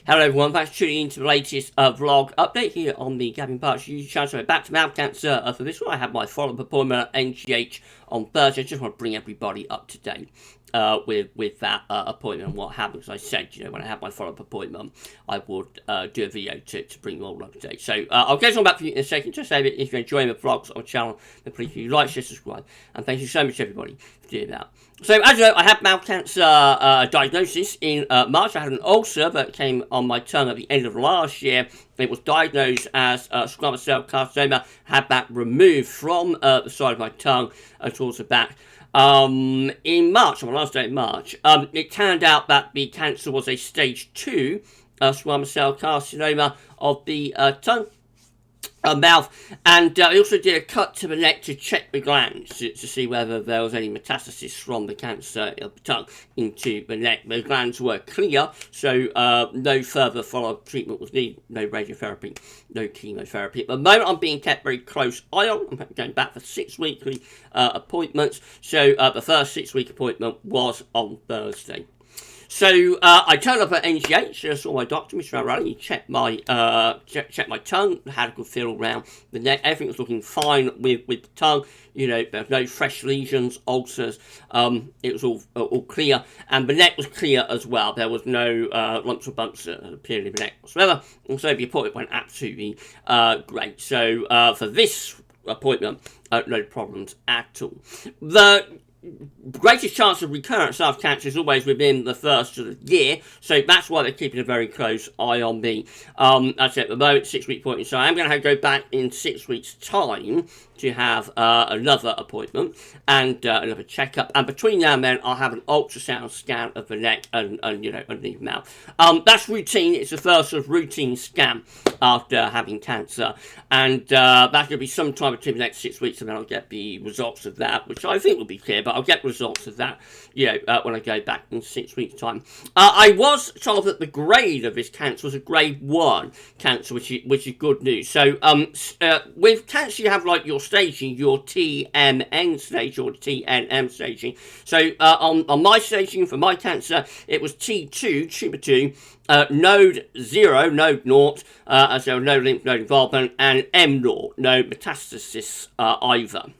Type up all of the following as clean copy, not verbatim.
Hello everyone, thanks for tuning in to the latest vlog update here on the Gavin Partridge YouTube channel. So back to mouth cancer for this one. I have my follow-up appointment at NGH on Thursday. I just want to bring everybody up to date with that appointment and what happened. As I said, when I have my follow-up appointment, I would do a video to bring you all up to date. So I'll get on back for you in a second. Just say that if you're enjoying the vlogs on the channel, then please do like, share, subscribe. And thank you so much everybody for doing that. So, as you know, I had mouth cancer diagnosis in March. I had an ulcer that came on my tongue at the end of last year. It was diagnosed as Squamous Cell Carcinoma. Had that removed from the side of my tongue towards the back in March, on my last day in March. It turned out that the cancer was a stage 2 Squamous Cell Carcinoma of the tongue. Mouth, and I also did a cut to the neck to check the glands to see whether there was any metastasis from the cancer of the tongue into the neck. The glands were clear, so no further follow-up treatment was needed, no radiotherapy, no chemotherapy. At the moment, I'm being kept very close eye on. I'm going back for 6 weekly appointments, so the first 6-week appointment was on Thursday. So I turned up at NGH, saw my doctor, Mr. O'Reilly. He checked my tongue, had a good feel around the neck. Everything was looking fine with the tongue. There was no fresh lesions, ulcers. It was all clear, and the neck was clear as well. There was no lumps or bumps that appeared in the neck whatsoever. And so the appointment went absolutely great. So for this appointment, no problems at all. The greatest chance of recurrence of cancer is always within the first of the year, so that's why they're keeping a very close eye on me. That's at the moment, 6-week appointment, so I'm going to go back in 6 weeks' time to have another appointment and another checkup, and between now and then I'll have an ultrasound scan of the neck and underneath the mouth. That's routine. It's the first sort of routine scan after having cancer, and that's going to be sometime between the next 6 weeks, and then I'll get the results of that, which I think will be clear, but I'll get results of that when I go back in 6 weeks' time. I was told that the grade of this cancer was a grade 1 cancer, which is good news. So with cancer you have like your staging, your TMN stage or TNM staging. So on my staging for my cancer, it was T2, tumor 2, node 0, node 0, as there was no lymph node involvement, and M0, no metastasis either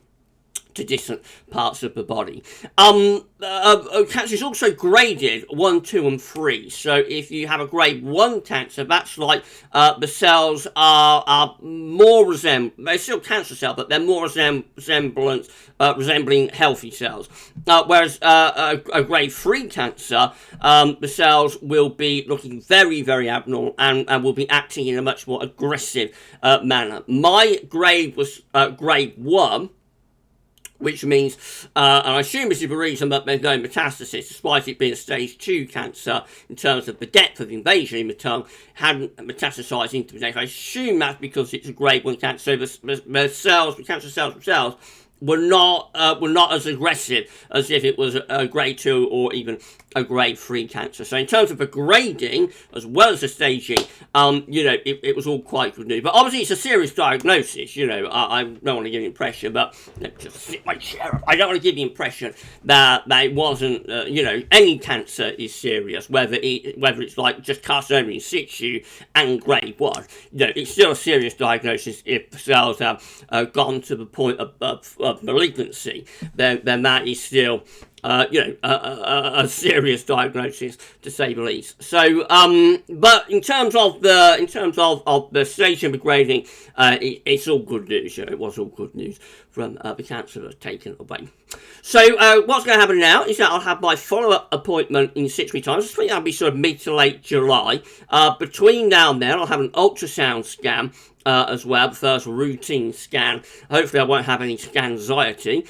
to distant parts of the body. Cancer is also graded 1, 2, and 3. So if you have a grade 1 cancer, that's like the cells are more they're still cancer cells, but they're more resembling healthy cells. Whereas a grade 3 cancer, the cells will be looking very, very abnormal and will be acting in a much more aggressive manner. My grade was grade 1, which means, and I assume this is the reason that there's no metastasis, despite it being a stage 2 cancer, in terms of the depth of invasion in the tongue, hadn't metastasized into the neck. I assume that's because it's a grade 1 cancer, so the cells, the cancer cells themselves, were not as aggressive as if it was a grade 2 or even a grade 3 cancer. So in terms of the grading, as well as the staging, it was all quite good news. But obviously it's a serious diagnosis, I don't want to give the impression, but let me just sit my chair up. I don't want to give the impression that it wasn't, any cancer is serious, whether it's like just carcinoma in situ and grade 1. It's still a serious diagnosis if the cells have gone to the point of malignancy, then that is still a serious diagnosis, to say the least. So, but in terms of the stage of the grading, it's all good news. It was all good news from the cancer that was taken away. So, what's going to happen now is that I'll have my follow-up appointment in 6 weeks' time. I think that'll be sort of mid to late July. Between now and then, I'll have an ultrasound scan as well, the first routine scan. Hopefully I won't have any scan anxiety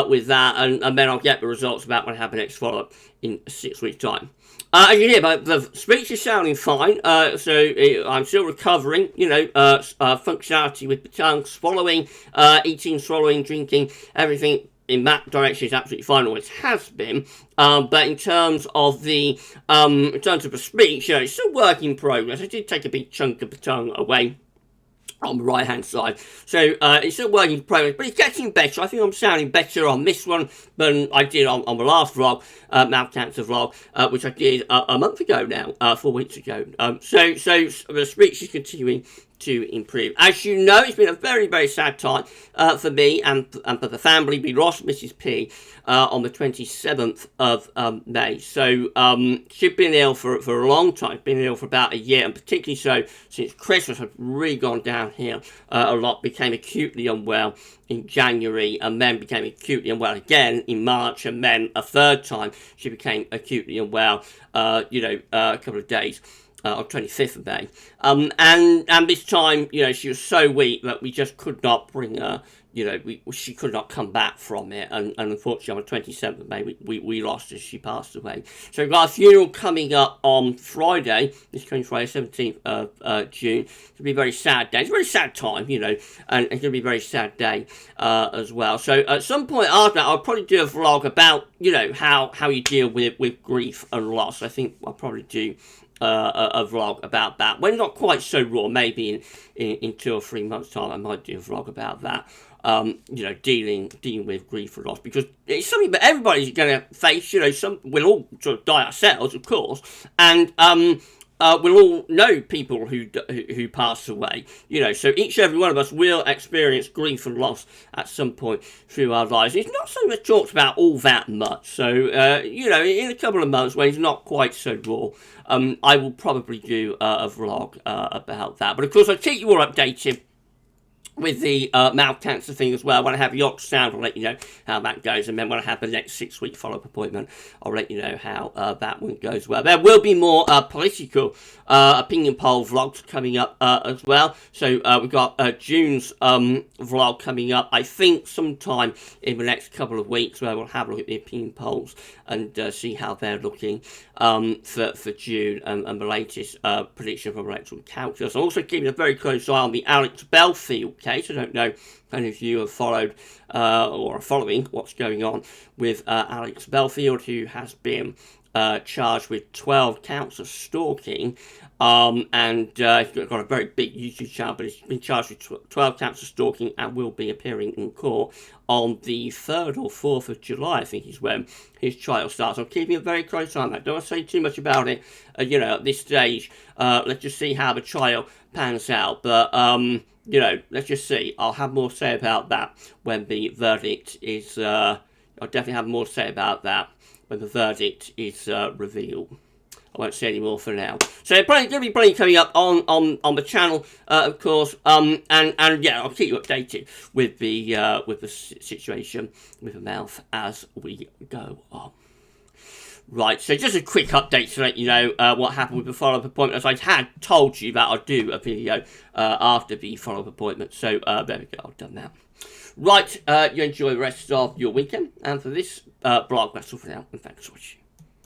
with that, and then I'll get the results about when I have the next follow-up in 6 weeks' time. As you hear, but the speech is sounding fine, so I'm still recovering, functionality with the tongue, swallowing, eating, swallowing, drinking, everything in that direction is absolutely fine, always has been. But in terms of the speech, it's still work in progress. I did take a big chunk of the tongue away on the right hand side. So it's still working in progress, but it's getting better. I think I'm sounding better on this one than I did on the last vlog, mouth cancer vlog, which I did a month ago now, 4 weeks ago. So the speech is continuing to improve. As you know, it's been a very, very sad time for me and for the family. We lost Mrs. P on the 27th of May. So she'd been ill for a long time, been ill for about a year, and particularly so since Christmas, had really gone downhill a lot, became acutely unwell in January, and then became acutely unwell again in March, and then a third time she became acutely unwell, a couple of days on 25th of May. And this time, she was so weak that we just could not bring her, she could not come back from it. And unfortunately, on the 27th of May, we lost her. She passed away. So we've got a funeral coming up on Friday, this coming Friday, 17th of June. It's going to be a very sad day. It's a very sad time, and it's going to be a very sad day as well. So at some point after that, I'll probably do a vlog about, how you deal with grief and loss. I think I'll probably do a vlog about that. When not quite so raw, maybe in 2 or 3 months' time, I might do a vlog about that. Dealing with grief and loss, because it's something that everybody's going to face. We'll all sort of die ourselves, of course, and we'll all know people who pass away. So each and every one of us will experience grief and loss at some point through our lives. It's not something that's talked about all that much. So in a couple of months when it's not quite so raw, I will probably do a vlog about that. But of course, I'll keep you all updated with the mouth cancer thing as well. When I have the ultrasound, I'll let you know how that goes. And then when I have the next 6-week follow-up appointment, I'll let you know how that one goes well. There will be more political opinion poll vlogs coming up as well. So we've got June's vlog coming up, I think sometime in the next couple of weeks, where we'll have a look at the opinion polls and see how they're looking for June and the latest prediction from electoral calculus. I'm also keeping a very close eye on the Alex Belfield case. I don't know if any of you have followed or are following what's going on with Alex Belfield, who has been charged with 12 counts of stalking, and he's got a very big YouTube channel, but he's been charged with 12 counts of stalking and will be appearing in court on the 3rd or 4th of July, I think is when his trial starts. I'm keeping a very close eye on that. Don't want to say too much about it, at this stage. Let's just see how the trial pans out, but let's just see. I'll have more to say about that when the verdict is, I'll definitely have more to say about that when the verdict is revealed. I won't say any more for now. So there's going to be plenty coming up on the channel, of course, and yeah, I'll keep you updated with the situation with the mouth as we go on. Right, so just a quick update to let you know what happened with the follow-up appointment. As I had told you that I'd do a video after the follow-up appointment. So there we go, I've done that. Right, you enjoy the rest of your weekend. And for this blog, that's all for now, and thanks for watching.